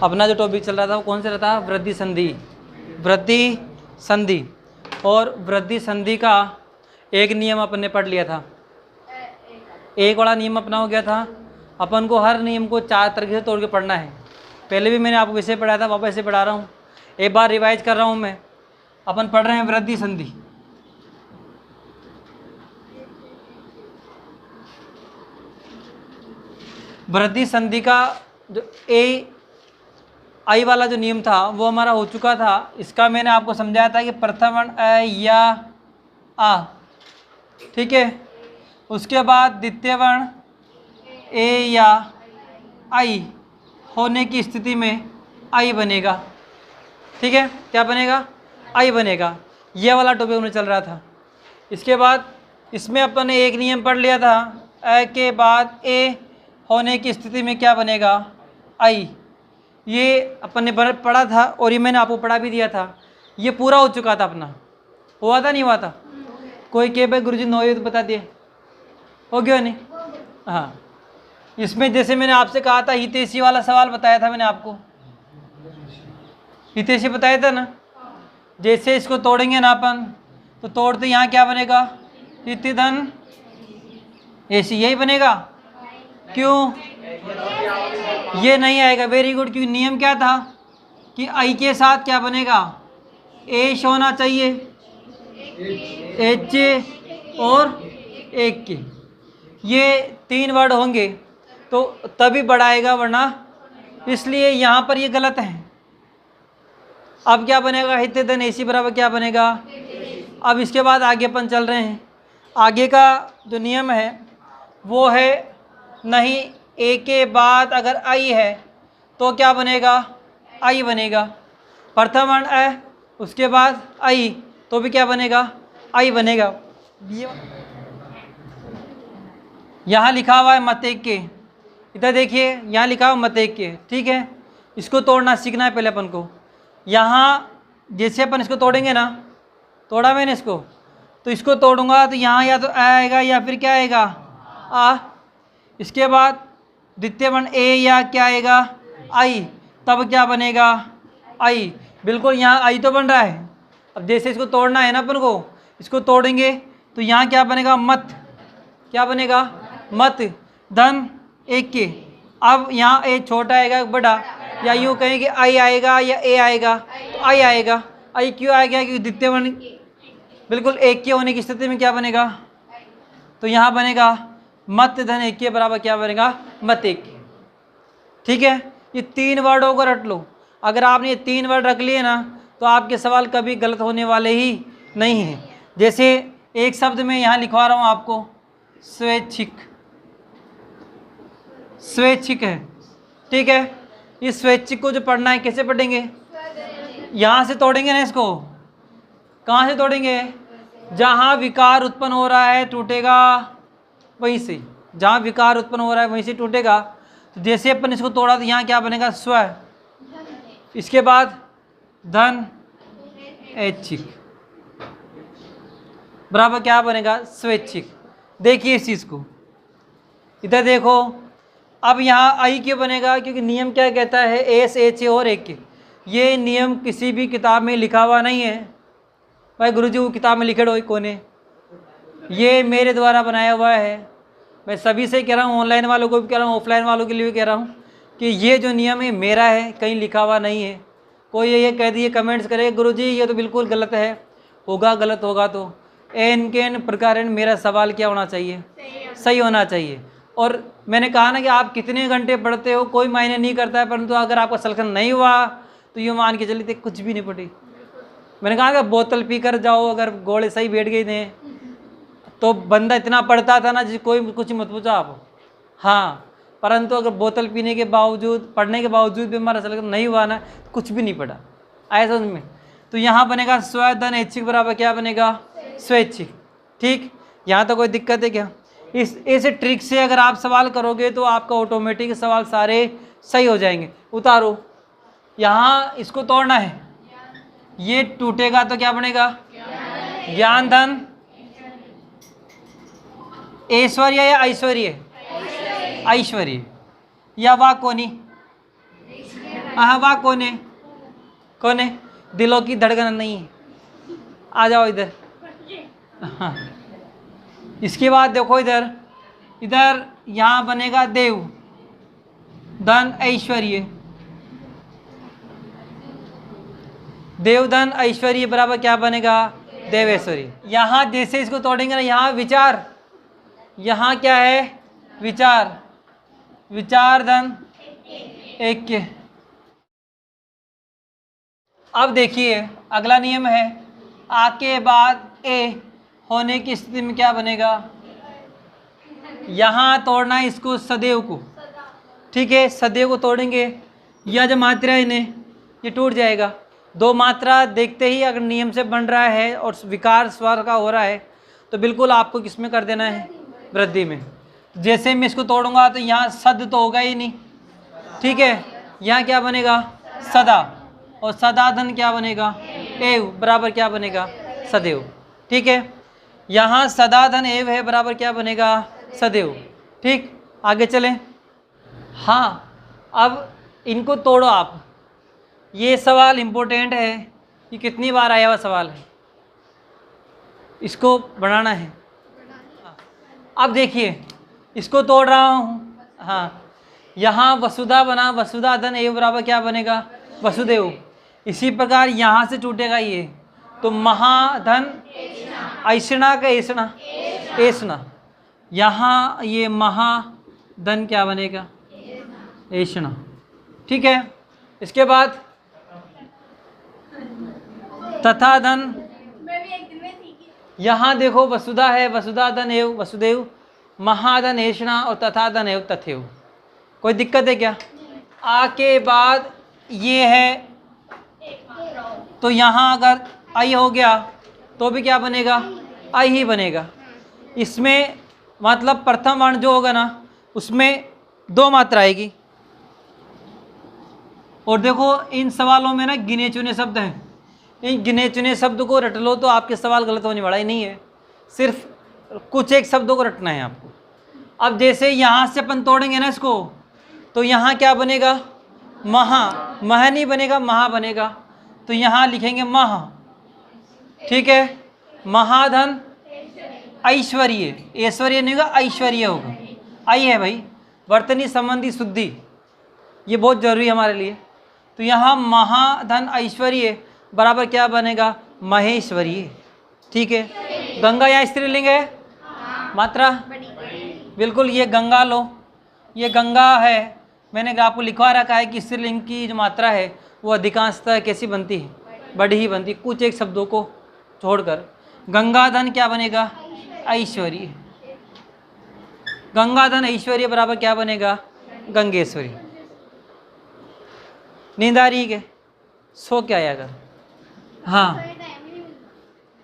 अपना जो टॉपिक चल रहा था वो कौन सा रहा था? वृद्धि संधि। वृद्धि संधि। और वृद्धि संधि का एक नियम अपन ने पढ़ लिया था। एक वाला नियम अपना हो गया था। अपन को हर नियम को 4 तरीके से तोड़ के पढ़ना है। पहले भी मैंने आपको विषय पढ़ाया था, वापस से पढ़ा रहा हूँ, एक बार रिवाइज कर रहा हूँ मैं। अपन पढ़ रहे हैं वृद्धि संधि। वृद्धि संधि का जो आई वाला जो नियम था वो हमारा हो चुका था। इसका मैंने आपको समझाया था कि प्रथम वर्ण अ या आ, ठीक है। उसके बाद द्वितीय वर्ण ए या आई होने की स्थिति में आई बनेगा, ठीक है। क्या बनेगा? आई बनेगा। ये वाला टॉपिक में चल रहा था। इसके बाद इसमें अपन ने एक नियम पढ़ लिया था, अ के बाद ए होने की स्थिति में क्या बनेगा? आई। ये अपन ने पढ़ा था और ये मैंने आपको पढ़ा भी दिया था। ये पूरा हो चुका था अपना। हुआ था नहीं हुआ था? कोई कहे भाई गुरुजी नो ये तो बता दिए, हो गया नहीं? हाँ, इसमें जैसे मैंने आपसे कहा था हितैषी वाला सवाल बताया था मैंने आपको, हितैषी बताया था ना। जैसे इसको तोड़ेंगे ना अपन, तो तोड़ते यहाँ क्या बनेगा? हित धन ऐसी, यही बनेगा। क्यों? ये नहीं आएगा। Very good. क्योंकि नियम क्या था कि आई के साथ क्या बनेगा? एश होना चाहिए, एच और एक के, ये 3 वर्ड होंगे तो तभी बढ़ाएगा, वरना इसलिए यहाँ पर ये गलत है। अब क्या बनेगा? हित धन एसी बराबर क्या बनेगा? अब इसके बाद आगे अपन चल रहे हैं। आगे का जो नियम है वो है नहीं ए के बाद अगर आई है तो क्या बनेगा? आई बनेगा। प्रथम वर्ण अ, उसके बाद आई, तो भी क्या बनेगा? आई बनेगा। यहाँ लिखा हुआ है मत एक के, इधर देखिए यहाँ लिखा हुआ मत एक के, ठीक है। इसको तोड़ना सीखना है पहले अपन को। यहाँ जैसे अपन इसको तोड़ेंगे ना, तोड़ा मैंने इसको, तो इसको तोड़ूंगा तो यहाँ या तो आ आएगा या फिर क्या आएगा? आ। इसके बाद द्वितीय वर्ण ए या क्या आएगा? आई, तब क्या बनेगा? आई। बिल्कुल यहाँ आई तो बन रहा है। अब जैसे इसको तोड़ना है ना अपन को, इसको तोड़ेंगे तो यहाँ क्या बनेगा? मत। क्या बनेगा? मत धन एक के। अब यहाँ ए छोटा आएगा बड़ा, या यूँ कहें कि आई आएगा या ए आएगा? तो आई आएगा। आई क्यों आएगा? क्योंकि द्वितीय वर्ण बिल्कुल एक के होने की स्थिति में क्या बनेगा? तो यहाँ बनेगा मत धन एक के बराबर क्या बनेगा? मत एक के, ठीक है। ये 3 वर्डों को रट लो। अगर आपने ये 3 वर्ड रख लिए ना तो आपके सवाल कभी गलत होने वाले ही नहीं हैं। जैसे एक शब्द में यहाँ लिखवा रहा हूँ आपको, स्वैच्छिक। स्वैच्छिक है, ठीक है। इस स्वैच्छिक को जो पढ़ना है कैसे पढ़ेंगे? यहाँ से तोड़ेंगे ना इसको। कहाँ से तोड़ेंगे? जहाँ विकार उत्पन्न हो रहा है टूटेगा वहीं से, जहाँ विकार उत्पन्न हो रहा है वहीं से टूटेगा। तो जैसे अपन इसको तोड़ा तो यहाँ क्या बनेगा? स्व। इसके बाद धन ऐच्छिक बराबर क्या बनेगा? स्वैच्छिक। देखिए इस चीज़ को, इधर देखो। अब यहाँ आई क्यों बनेगा? क्योंकि नियम क्या कहता है? एस एच ए और एक के। ये नियम किसी भी किताब में लिखा हुआ नहीं है भाई। गुरुजी वो किताब में लिखे हो कौन है? ये मेरे द्वारा बनाया हुआ है। मैं सभी से कह रहा हूँ, ऑनलाइन वालों को भी कह रहा हूँ, ऑफलाइन वालों के लिए भी कह रहा हूँ कि ये जो नियम है मेरा है, कहीं लिखा हुआ नहीं है। कोई ये कह दिए कमेंट्स करे गुरुजी ये तो बिल्कुल गलत है, होगा गलत होगा तो एन के एन प्रकार मेरा सवाल क्या होना चाहिए? सही होना चाहिए। और मैंने कहा ना कि आप कितने घंटे पढ़ते हो कोई मायने नहीं करता है, परंतु अगर आपका सलेक्शन नहीं हुआ तो ये मान के चलिए कुछ भी नहीं पढ़ी। मैंने कहा कि बोतल पीकर जाओ, अगर गोले सही बैठ गए थे तो बंदा इतना पढ़ता था ना जिसे कोई कुछ मत पूछा आप। हाँ, परंतु अगर बोतल पीने के बावजूद, पढ़ने के बावजूद भी हमारा सलेक्शन नहीं हुआ ना, कुछ भी नहीं पढ़ा। आया समझ में? तो यहाँ बनेगा स्व धन ऐच्छिक बराबर क्या बनेगा? स्वैच्छिक, ठीक। यहाँ तो कोई दिक्कत है क्या? इस ट्रिक से अगर आप सवाल करोगे तो आपका ऑटोमेटिक सवाल सारे सही हो जाएंगे। उतारो, यहाँ इसको तोड़ना है, ये टूटेगा तो क्या बनेगा? ज्ञान धन ऐश्वर्य या ऐश्वर्य? ऐश्वर्य। या वाकोनी? हाँ वाह कौन है? कौन है? दिलों की धड़कन नहीं है। आ जाओ इधर। हाँ, इसके बाद देखो इधर, इधर यहाँ बनेगा देव, धन ऐश्वर्य। देव धन ऐश्वर्य बराबर क्या बनेगा? देव ऐश्वर्य। यहाँ जैसे इसको तोड़ेंगे ना, यहाँ विचार, यहाँ क्या है? विचार, विचार धन ऐक्य। अब देखिए अगला नियम है, आ के बाद ए होने की स्थिति में क्या बनेगा? यहाँ तोड़ना है इसको, सदैव को, ठीक है, सदैव को तोड़ेंगे। यह जो मात्रा है इन्हें, ये टूट जाएगा। दो मात्रा देखते ही अगर नियम से बन रहा है और विकार स्वर का हो रहा है तो बिल्कुल आपको किस में कर देना है? वृद्धि में। जैसे मैं इसको तोड़ूंगा तो यहाँ सद तो होगा ही नहीं, ठीक है, यहाँ क्या बनेगा? सदा, और सदा धन क्या बनेगा? एव बराबर क्या बनेगा? सदैव, ठीक है। यहाँ सदा धन एव है बराबर क्या बनेगा? सदैव, ठीक। आगे चलें। हाँ, अब इनको तोड़ो आप। ये सवाल इम्पोर्टेंट है, ये कितनी बार आया हुआ सवाल है, इसको बनाना है। अब देखिए इसको तोड़ रहा हूँ। हाँ, यहाँ वसुधा बना, वसुधा धन एव बराबर क्या बनेगा? वसुदेव। इसी प्रकार यहाँ से टूटेगा ये, तो महाधन ऐषणा का ऐषणा, ऐषणा। यहाँ ये महाधन क्या बनेगा? ऐषणा, ठीक है। इसके बाद तथा धन, यहाँ देखो वसुधा है, वसुधा धन एव वसुदेव, महाधन ऐषणा और तथा धन एव तथैव। कोई दिक्कत है क्या? आ के बाद ये है, तो यहाँ अगर आई हो गया तो भी क्या बनेगा? आई ही बनेगा। इसमें मतलब प्रथम वर्ण जो होगा ना उसमें दो मात्रा आएगी। और देखो इन सवालों में ना गिने चुने शब्द हैं, इन गिने चुने शब्द को रट लो तो आपके सवाल गलत होने वाला ही नहीं है, सिर्फ कुछ एक शब्दों को रटना है आपको। अब जैसे यहाँ से अपन तोड़ेंगे ना इसको, तो यहाँ क्या बनेगा? महा, मह नहीं बनेगा, महा बनेगा। तो यहाँ लिखेंगे महा, ठीक है। महाधन ऐश्वर्य, ऐश्वर्य नहीं होगा, ऐश्वर्य होगा। आई है भाई, वर्तनी संबंधी शुद्धि, ये बहुत जरूरी है हमारे लिए। तो यहाँ महाधन ऐश्वर्य बराबर क्या बनेगा? महेश्वरी, ठीक है। गंगा यहाँ स्त्रीलिंग है, मात्रा बिल्कुल, ये गंगा लो, ये गंगा है। मैंने आपको लिखवा रखा है कि स्त्रीलिंग की जो मात्रा है वो अधिकांशतः कैसी बनती है? बड़ी ही बनती, कुछ एक शब्दों को छोड़कर। गंगाधन क्या बनेगा? ऐश्वर्य। गंगाधन ऐश्वर्य बराबर क्या बनेगा? गंगेश्वरी। नींद आ रही है? सो क्या आया अगर? हाँ,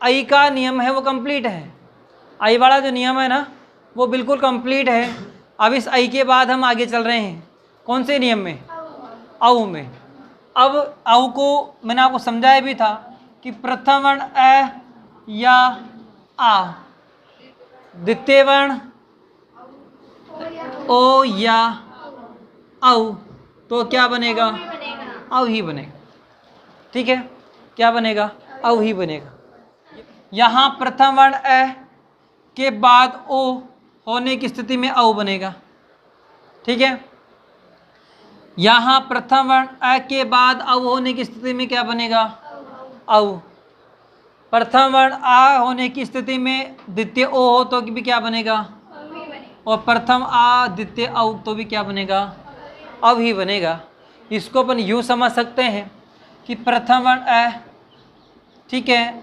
आई का नियम है वो कंप्लीट है, आई वाला जो नियम है ना वो बिल्कुल कंप्लीट है। अब इस आई के बाद हम आगे चल रहे हैं, कौन से नियम में? औ में। अब औ को मैंने आपको समझाया भी था कि प्रथम वर्ण अ या आ, द्वितीय वर्ण ओ या औ, तो क्या बनेगा? औ ही बनेगा, ठीक है। क्या बनेगा? औ ही बनेगा। यहाँ प्रथम वर्ण अ के बाद ओ होने की स्थिति में औ बनेगा, ठीक है। यहाँ प्रथम वर्ण अ के बाद औ होने की स्थिति में क्या बनेगा? औ। प्रथम वर्ण आ होने की स्थिति में द्वितीय ओ हो तो भी क्या बनेगा? और प्रथम आ द्वितीय औ तो भी क्या बनेगा? औ ही बनेगा। इसको अपन यूँ समझ सकते हैं कि प्रथम वर्ण अ, ठीक है,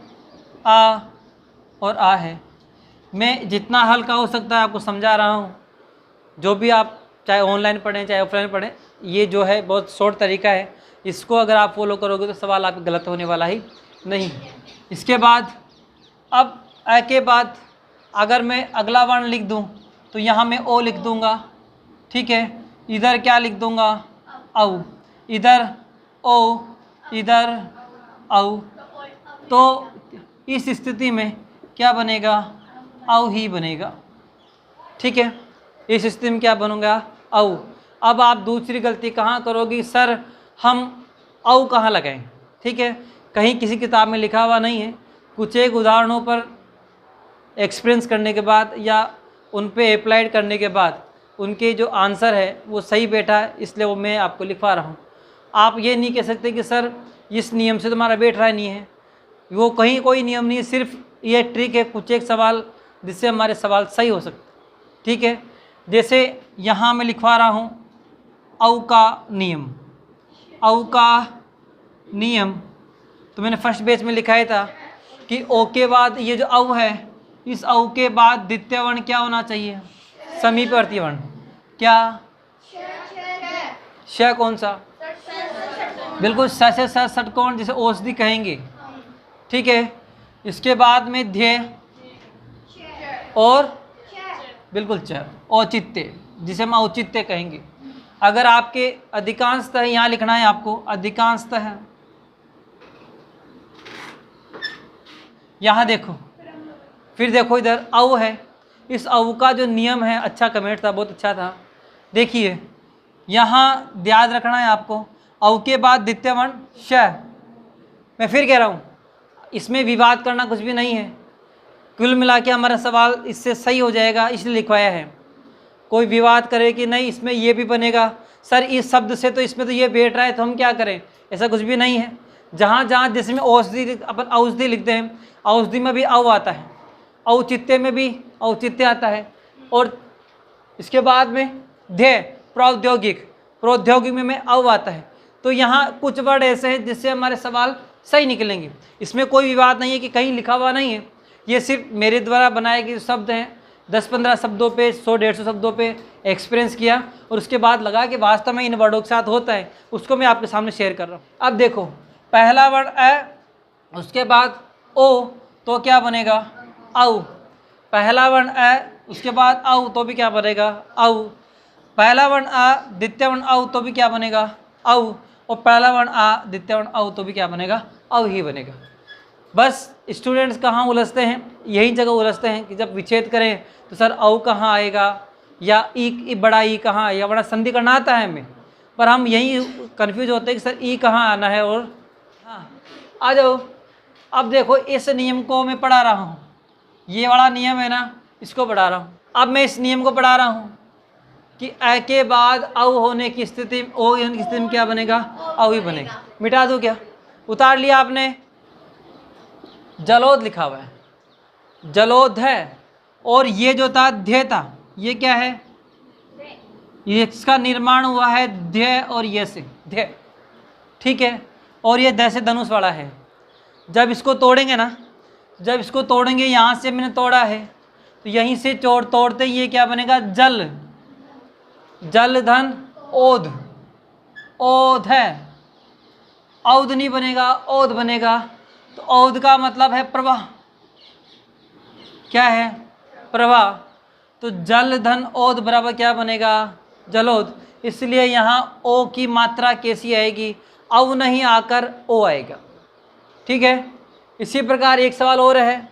आ और आ है। मैं जितना हल्का हो सकता है आपको समझा रहा हूँ, जो भी आप चाहे ऑनलाइन पढ़ें चाहे ऑफलाइन पढ़ें, ये जो है बहुत शॉर्ट तरीका है, इसको अगर आप फॉलो करोगे तो सवाल आपका गलत होने वाला ही नहीं। इसके बाद अब अ के बाद अगर मैं अगला वर्ण लिख दूँ तो यहाँ मैं ओ लिख दूँगा, ठीक है। इधर क्या लिख दूँगा? औ। इधर ओ, इधर औ, तो इस स्थिति में क्या बनेगा? औ ही बनेगा, ठीक है। इस स्थिति में क्या बनूंगा? औ। अब आप दूसरी गलती कहाँ करोगी? सर हम औ कहाँ लगाएं, ठीक है। कहीं किसी किताब में लिखा हुआ नहीं है, कुछ एक उदाहरणों पर एक्सपीरियंस करने के बाद या उन पे अप्लाइड करने के बाद उनके जो आंसर है वो सही बैठा है, इसलिए वो मैं आपको लिखवा रहा हूँ। आप ये नहीं कह सकते कि सर इस नियम से तुम्हारा बैठ रहा नहीं है, वो कहीं कोई नियम नहीं है, सिर्फ ये ट्रिक है, कुछ एक सवाल जिससे हमारे सवाल सही हो सकते, ठीक है। जैसे यहाँ मैं लिखवा रहा हूँ औ का नियम, औ का नियम, तो मैंने फर्स्ट पेज में लिखा ही था कि ओ के बाद ये जो औ है, इस औ के बाद द्वितीय वर्ण क्या होना चाहिए, समीपवर्ती वर्ण। क्या? श कौन सा? बिल्कुल स से स षटकोण जिसे औषधि कहेंगे, ठीक है। इसके बाद में ध्येय और बिल्कुल च, औचित्य जिसे हम औचित्य कहेंगे। अगर आपके अधिकांशतः यहाँ लिखना है आपको, अधिकांशतः यहाँ देखो, फिर देखो इधर औ है, इस औ का जो नियम है, अच्छा कमेंट था, बहुत अच्छा था। देखिए यहाँ याद रखना है आपको, औ के बाद द्वितीय वर्ण श। मैं फिर कह रहा हूँ, इसमें विवाद करना कुछ भी नहीं है, कुल मिला के हमारा सवाल इससे सही हो जाएगा, इसलिए लिखवाया है। कोई विवाद करे कि नहीं इसमें ये भी बनेगा, सर इस शब्द से तो इसमें तो ये बैठ रहा है, तो हम क्या करें, ऐसा कुछ भी नहीं है। जहाँ जहाँ जिसमें औषधि, अपन औषधि लिखते हैं, औषधि में भी औ आता है, औचित्य में भी औचित्य आता है, और इसके बाद में ध्येय, प्रौद्योगिक, प्रौद्योगिक में औ आता है। तो यहाँ कुछ वर्ड ऐसे हैं जिससे हमारे सवाल सही निकलेंगे। इसमें कोई विवाद नहीं है कि कहीं लिखा हुआ नहीं है, ये सिर्फ मेरे द्वारा बनाए गए शब्द हैं, 10-15 शब्दों पे, 100-150 शब्दों पे एक्सपीरियंस किया और उसके बाद लगा कि वास्तव में इन वर्डों के साथ होता है, उसको मैं आपके सामने शेयर कर रहा हूँ। अब देखो, पहला वर्ड अ, उसके बाद ओ, तो क्या बनेगा, औ। पहला वर्ण अ, उसके बाद औ, तो भी क्या बनेगा, औ। पहला वर्ण आ, द्वितीय वर्ण औ, तो भी क्या बनेगा, औ। और पहला वर्ण आ, द्वितीय वर्ण औ, तो भी क्या बनेगा, औ ही बनेगा। बस स्टूडेंट्स कहाँ उलझते हैं, यही जगह उलझते हैं कि जब विच्छेद करें तो सर औ कहाँ आएगा, या ई बड़ा ई कहाँ आएगा, बड़ा संधि करना आता है हमें, पर हम यही कन्फ्यूज होते हैं कि सर ई कहाँ आना है। और हाँ, आ जाओ। अब देखो इस नियम को मैं पढ़ा रहा हूँ, ये वाला नियम है ना, इसको पढ़ा रहा हूँ। अब मैं इस नियम को पढ़ा रहा हूँ कि अ के बाद औ होने की स्थिति, ओ होने की स्थिति में क्या बनेगा, औ ही बनेगा। मिटा दूँ क्या? उतार लिया आपने, जलोध लिखा हुआ है, जलोध है, और ये जो था ध्येय था, ये क्या है, ये इसका निर्माण हुआ है ध्येय और ये से ध्येय, ठीक है। और ये द से धनुष वाला है। जब इसको तोड़ेंगे ना, जब इसको तोड़ेंगे, यहाँ से मैंने तोड़ा है तो यहीं से तोड़ते ये क्या बनेगा, जल, जल धन ओध, ओध है, औध नहीं बनेगा, ओध बनेगा। तो औध का मतलब है प्रवाह, क्या है, प्रवाह। तो जल धन ओध बराबर क्या बनेगा, जलोध। इसलिए यहाँ ओ की मात्रा कैसी आएगी, औ नहीं आकर ओ आएगा, ठीक है। इसी प्रकार एक सवाल और है,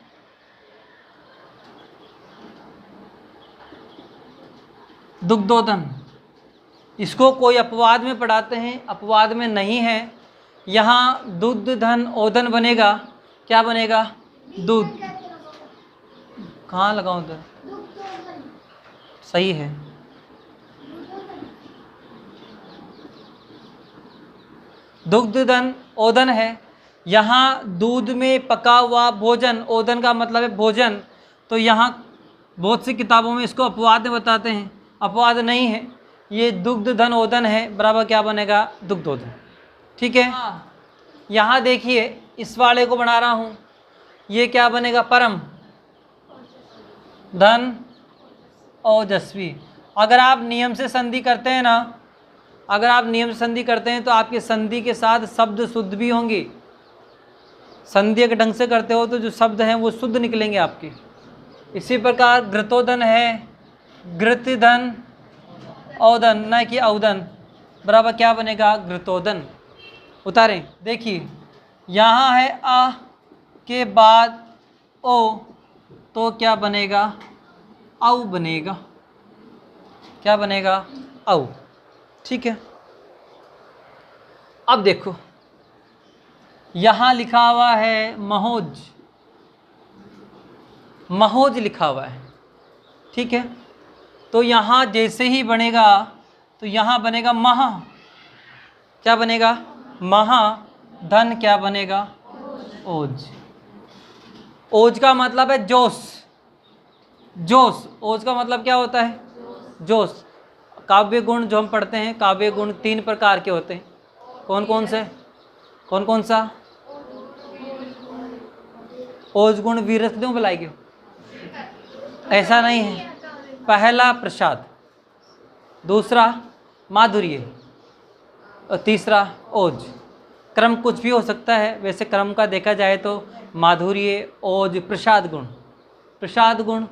दुग्धोदन। इसको कोई अपवाद में पढ़ाते हैं, अपवाद में नहीं है। यहाँ दुग्ध धन ओदन बनेगा, क्या बनेगा, दूध। कहाँ लगाऊं उधर, सही है, दुग्ध धन ओदन है। यहाँ दूध में पका हुआ भोजन, ओदन का मतलब है भोजन। तो यहाँ बहुत सी किताबों में इसको अपवाद में बताते हैं, अपवाद नहीं है, ये दुग्ध धन ओदन है, बराबर क्या बनेगा, दुग्धोदन, ठीक है। यहाँ देखिए इस वाले को बना रहा हूँ, ये क्या बनेगा, परम धन ओजस्वी। अगर आप नियम से संधि करते हैं ना, अगर आप नियम से संधि करते हैं तो आपके संधि के साथ शब्द शुद्ध भी होंगे। संधि के ढंग से करते हो तो जो शब्द हैं वो शुद्ध निकलेंगे आपके। इसी प्रकार घृतोदन है, घृतधन औदन, न कि औदन, बराबर क्या बनेगा, घृतोदन। उतारें, देखिए यहाँ है आ के बाद ओ, तो क्या बनेगा, औ बनेगा, क्या बनेगा, औ, ठीक है। अब देखो यहाँ लिखा हुआ है महोज, महोज लिखा हुआ है, ठीक है। तो यहाँ जैसे ही बनेगा तो यहाँ बनेगा महा, क्या बनेगा महा, धन क्या बनेगा ओज। ओज का मतलब है जोश, जोश, ओज का मतलब क्या होता है जोश। काव्य गुण जो हम पढ़ते हैं, काव्य गुण 3 प्रकार के होते हैं, कौन कौन से, कौन कौन सा। ओज गुण वीरस क्यों बुलाएगी, ऐसा नहीं है। पहला प्रसाद, दूसरा माधुर्य और तीसरा ओज। क्रम कुछ भी हो सकता है, वैसे क्रम का देखा जाए तो माधुर्य, ओज, प्रसाद गुण। प्रसाद गुण,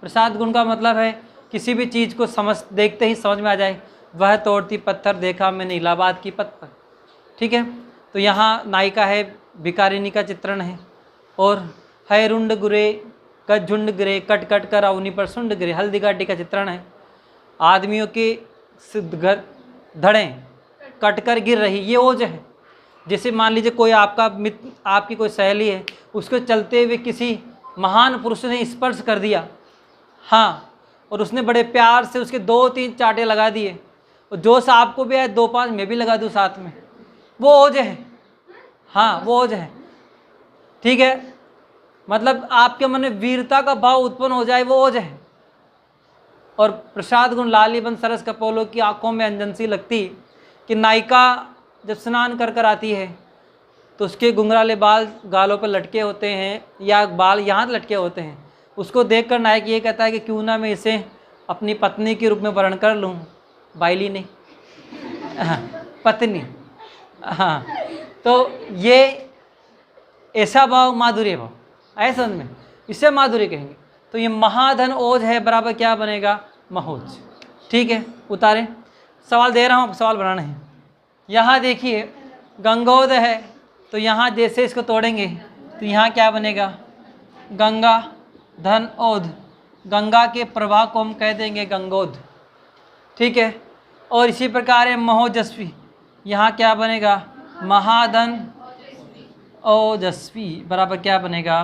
प्रसाद गुण का मतलब है किसी भी चीज़ को समझ, देखते ही समझ में आ जाए। वह तोड़ती पत्थर देखा मैंने इलाहाबाद की पत्थर, ठीक है। तो यहाँ नायिका है, भिकारिनी का चित्रण है। और है रुंड गुरे कट झुंड गिरे, कट कट कर अवनी पर सुंड गिरे, हल्दी घाटी का चित्रण है। आदमियों के धड़ें कट कर गिर रही, ये ओज है। जैसे मान लीजिए कोई आपका मित्र, आपकी कोई सहेली है, उसको चलते हुए किसी महान पुरुष ने स्पर्श कर दिया, हाँ, और उसने बड़े प्यार से उसके 2-3 चाटे लगा दिए, और जोश आपको भी है 2-5 मैं भी लगा दूँ साथ में, वो ओज है, हाँ वो ओज है, ठीक है। मतलब आपके मन में वीरता का भाव उत्पन्न हो जाए, वो ओज है। और प्रसाद गुण लाली बन सरस कपोलों की आंखों में अंजन सी लगती, कि नायिका जब स्नान कर कर आती है तो उसके घुंघराले बाल गालों पर लटके होते हैं, या बाल यहाँ लटके होते हैं। उसको देखकर नायक ये कहता है कि क्यों ना मैं इसे अपनी पत्नी के रूप में वर्ण कर लूँ, बाइली नहीं, पत्नी, हाँ। तो ये ऐसा भाव माधुर्य भाव, ऐसा में इसे माधुर्य कहेंगे। तो ये महाधन ओज है बराबर क्या बनेगा महोज, ठीक है। उतारें, सवाल दे रहा हूँ, सवाल बनाना है। यहाँ देखिए गंगोद है, तो यहाँ जैसे इसको तोड़ेंगे तो यहाँ क्या बनेगा गंगा धन ओध, गंगा के प्रवाह को हम कह देंगे गंगोद, ठीक है। और इसी प्रकार है महोजस्वी, यहाँ क्या बनेगा महाधन ओजस्वी बराबर क्या बनेगा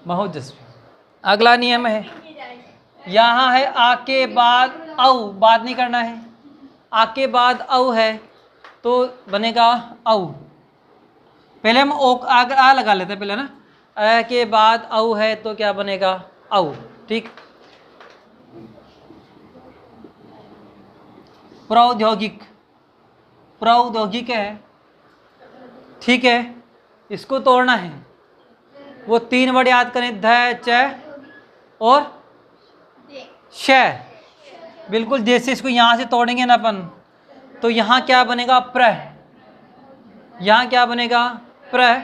महोजस्वी। अगला नियम है, यहाँ है आ के बाद औ, बाद नहीं करना है, आ के बाद औ है तो बनेगा औ। पहले हम ओ अगर आ लगा लेते हैं पहले ना, आ के बाद औ है तो क्या बनेगा औ, ठीक। प्रौद्योगिक, प्रौद्योगिक है, ठीक है। इसको तोड़ना है, वो 3 वर्ड याद करें, ध च और श। बिल्कुल जैसे इसको यहाँ से तोड़ेंगे ना अपन, तो यहाँ क्या बनेगा प्र, यहाँ क्या बनेगा प्र,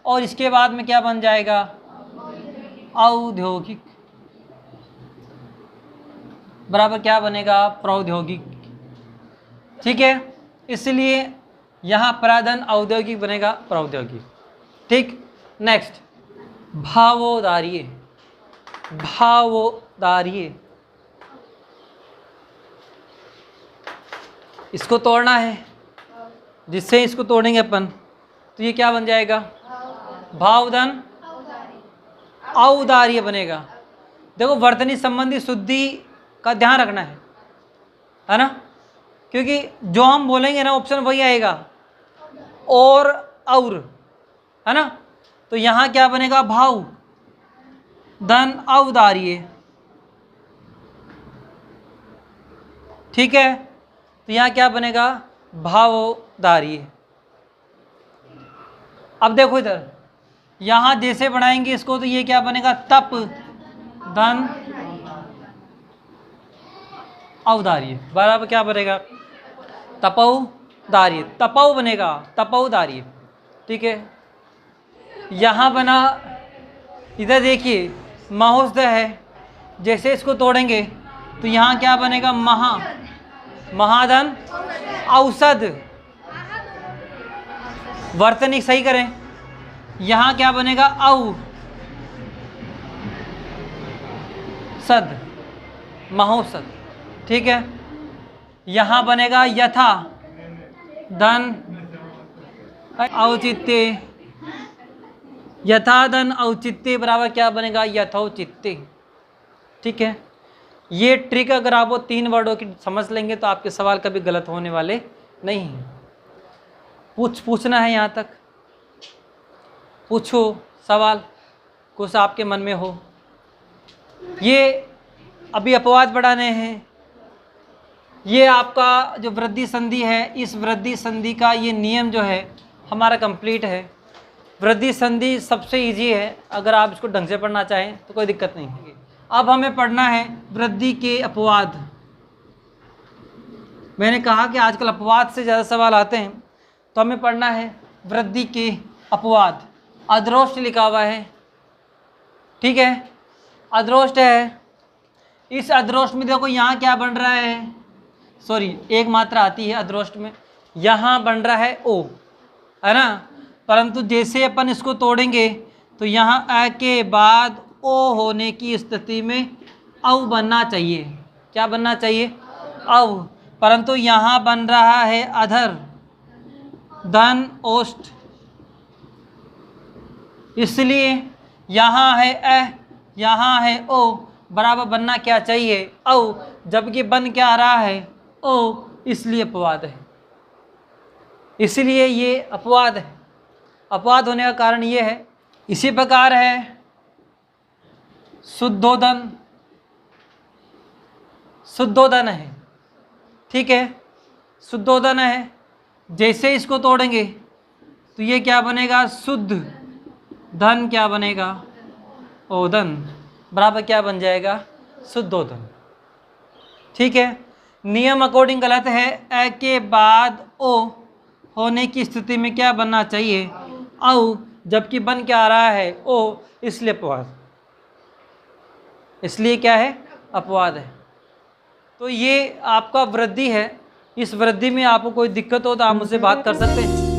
और इसके बाद में क्या बन जाएगा औद्योगिक बराबर क्या बनेगा प्रौद्योगिक, ठीक है। इसलिए यहाँ प्राधन औद्योगिक बनेगा प्रौद्योगिक, ठीक। नेक्स्ट भावोदार्य, भावोदार्य, इसको तोड़ना है, जिससे इसको तोड़ेंगे अपन तो ये क्या बन जाएगा भावधन औदार्य बनेगा। देखो वर्तनी संबंधी शुद्धि का ध्यान रखना है ना, क्योंकि जो हम बोलेंगे ना ऑप्शन वही आएगा, और है ना। तो यहाँ क्या बनेगा भाव धन औदार्य, ठीक है। तो यहाँ क्या बनेगा भावोदार्य। अब देखो इधर, यहाँ जैसे बनाएंगे इसको तो ये क्या बनेगा तप धन औदार्य बराबर क्या बनेगा तपौदार्य, तपौ बनेगा तपौदार्य, ठीक है। यहाँ बना, इधर देखिए महोस्द है, जैसे इसको तोड़ेंगे तो यहाँ क्या बनेगा महा, महाधन औषध, वर्तनिक सही करें, यहाँ क्या बनेगा औ सद महोसद, ठीक है। यहाँ बनेगा यथा धन औचित्य, यथाधन औचित्य बराबर क्या बनेगा, यथोचित्य। ठीक है, ये ट्रिक अगर आप वो 3 वर्डों की समझ लेंगे तो आपके सवाल कभी गलत होने वाले नहीं हैं। पूछना है यहाँ तक, पूछो सवाल कुछ आपके मन में हो। ये अभी अपवाद बढ़ाने हैं। ये आपका जो वृद्धि संधि है, इस वृद्धि संधि का ये नियम जो है हमारा कंप्लीट है। वृद्धि संधि सबसे इजी है, अगर आप इसको ढंग से पढ़ना चाहें तो कोई दिक्कत नहीं है। अब हमें पढ़ना है वृद्धि के अपवाद। मैंने कहा कि आजकल अपवाद से ज़्यादा सवाल आते हैं, तो हमें पढ़ना है वृद्धि के अपवाद। अधरोष्ट लिखा हुआ है, ठीक है, अधरोष्ट है। इस अधरोष्ट में देखो यहाँ क्या बन रहा है, सॉरी एक मात्रा आती है अधरोष्ट में, यहाँ बन रहा है ओ, है ना। परंतु जैसे अपन इसको तोड़ेंगे तो यहाँ अ के बाद ओ होने की स्थिति में औ बनना चाहिए। क्या बनना चाहिए, औ। परंतु यहाँ बन रहा है अधर, धन ओष्ठ, इसलिए यहाँ है अ, यहाँ है ओ, बराबर बनना क्या चाहिए, औ। जबकि बन क्या रहा है, ओ, इसलिए अपवाद है। इसलिए ये अपवाद है। अपवाद होने का कारण ये है। इसी प्रकार है शुद्धोदन। शुद्धोदन है, ठीक है, शुद्धोदन है। जैसे इसको तोड़ेंगे तो ये क्या बनेगा, शुद्ध धन क्या बनेगा, ओदन, बराबर क्या बन जाएगा, शुद्धोदन। ठीक है, नियम अकॉर्डिंग गलत है। अ के बाद ओ होने की स्थिति में क्या बनना चाहिए, औ, जबकि बन क्या आ रहा है, ओ, इसलिए अपवाद। इसलिए क्या है, अपवाद है। तो ये आपका वृद्धि है। इस वृद्धि में आपको कोई दिक्कत हो तो आप मुझसे बात कर सकते हैं।